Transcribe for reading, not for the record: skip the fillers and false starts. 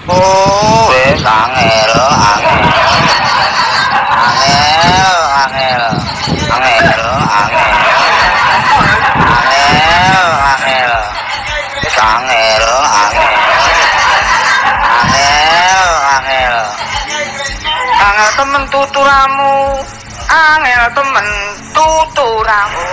Oh, wis angel, angel. Angel, angel. Angel, angel. Angel, angel. Wis angel, angel. Angel, angel. Angel temen tuturamu. Angel temen tuturamu.